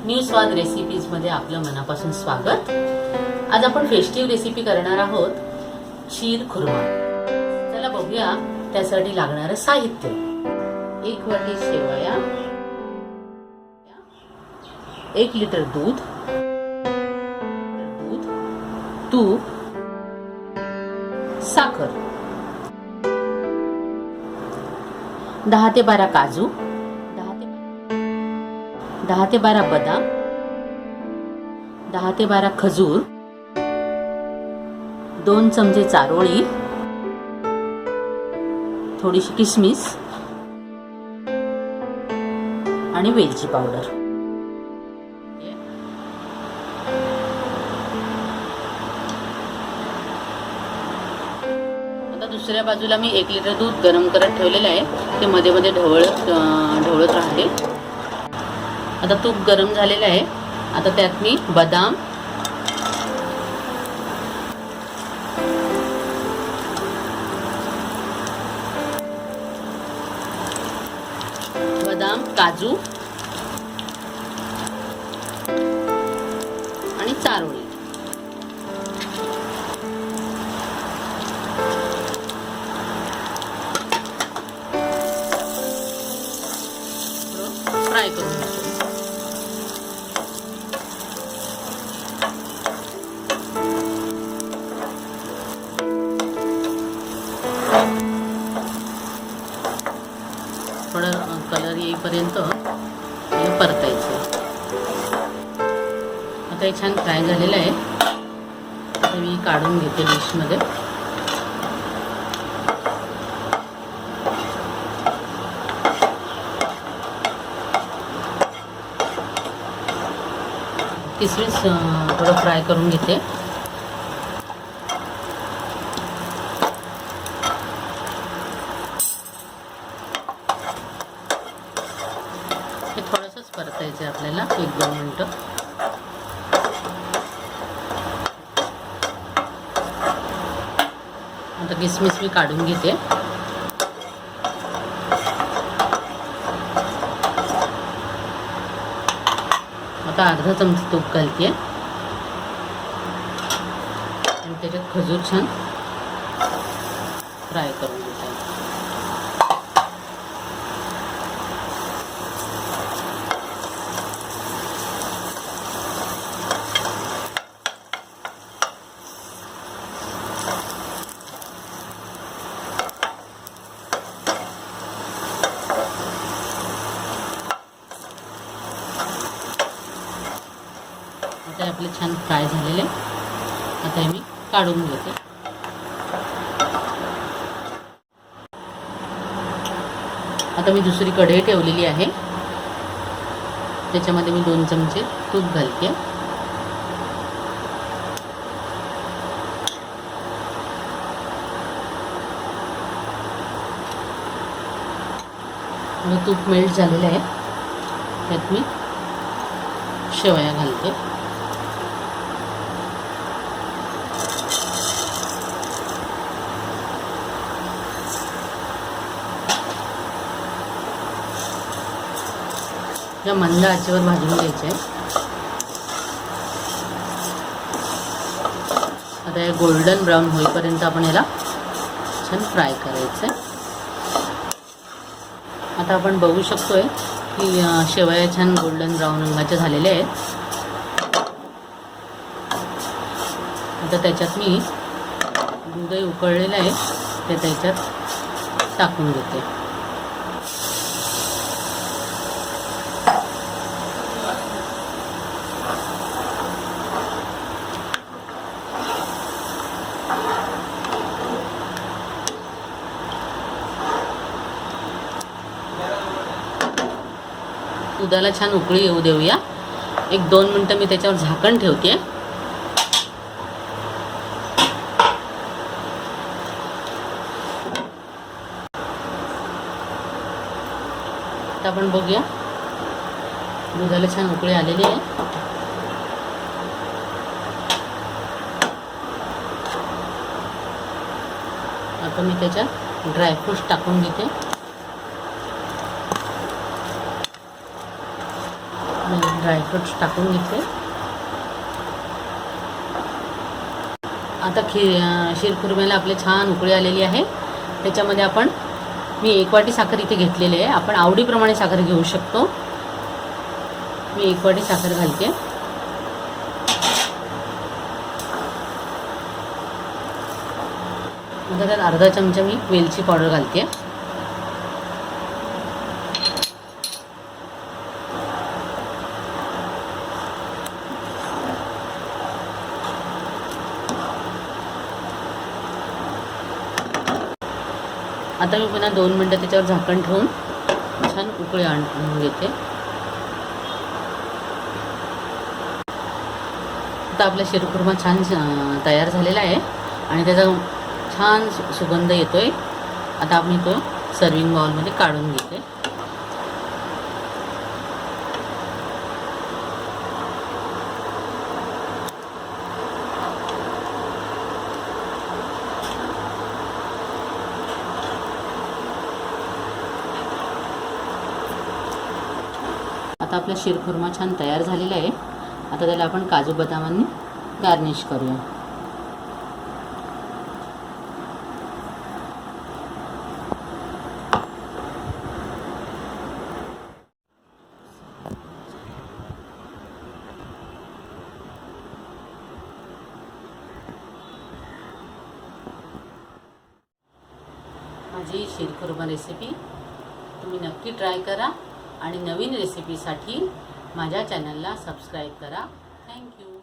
New स्वाद recipes मध्ये आपलं मनापासून स्वागत। आज आपण फेस्टिव्ह रेसिपी करणार आहोत, शीर खुर्मा। चला बघूया त्यासाठी लागणारं साहित्य। 1 वाटी शेवया, 1 लिटर दूध, तूप, साखर, 10 ते 12 काजू, 10 ते 12 बदाम, 10 ते 12 खजूर, 2 चमचे चारोळी, थोडीशी किसमिस आणि वेलची पावडर। आता दुसऱ्या बाजूला मी 1 लिटर दूध गरम करत ठेवलेलं आहे, ते मध्ये मध्ये ढवळत राहते। आता तूप गरम झालेलं आहे। आता त्यात मी बदाम, काजू आणि चारोळी फ्राय करून घेतो। थोडं कलर येईपर्यंत हे परतायचं। आता हे छान फ्राय झालेलं आहे। आता मी काढून घेते डिशमध्ये। किसमिस थोडं फ्राय करून घेते। थोडंसंच परतायचं आहे आपल्याला 1-2 मिनिटं। आता किसमिस मी काढून घेते। आता अर्धा चमचा तूप घालते आणि त्याच्यात खजूर छान फ्राय करून घेते। आता आपले छान फ्राय झालेले। आता हे मी काढून घेते। आता मी दुसरी कढई ठेवलेली आहे, त्याच्यामध्ये मी 2 चमचे तूप घालते। तूप मेल्ट झालेलं आहे, त्यात मी शेवया घालते। या मंद आचेवर भाजून घ्यायचे। आता हे गोल्डन ब्राउन होईपर्यंत आपण याला छान फ्राय करायचं। आता आपण बघू शकतोय की शेवया छान गोल्डन ब्राउन रंगाच्या झालेल्या आहेत। आता त्याच्यात मी दूधही उकळलेलं आहे, ते त्याच्यात टाकून घेते। दुधाला छान उकळी येऊ देऊया। 1-2 मिनिटं मी त्याच्यावर झाकण ठेवते। आता आपण बघूया, दुधाला छान उकळी आलेली आहे। आता मी त्याच्यात ड्रायफ्रूट्स टाकून घेते। ड्रायफ्रूट्स टाकून घेतले. आता शीरखुर्म्याला आपले छान उकळी आलेली आहे. त्याच्यामध्ये मी 1 वाटी साखर इथे घेतलेली आहे. आपण आवडीप्रमाणे साखर घेऊ शकतो. मी 1 वाटी साखर घालते. आता त्यात अर्धा चमचा मी वेलची पावडर घालते. आता मी पुन्हा 2 मिनटं त्याच्यावर झाकण ठेवून छान उकळी आणून घेते. आता आपला शीरखुर्मा छान तयार झालेला आहे आणि त्याचा छान सुगंध येतोय. आता मी तो सर्विंग बाउलमध्ये काढून घेते. आता आपला शीरखुर्मा छान तयार झालेला आहे. आता त्याला आपण काजू बदामांनी गार्निश करूया. माझी शीरखुर्मा रेसिपी तुम्ही नक्की ट्राय करा आणि नवीन रेसिपीसाठी माझ्या चॅनलला सबस्क्राईब करा. थँक्यू.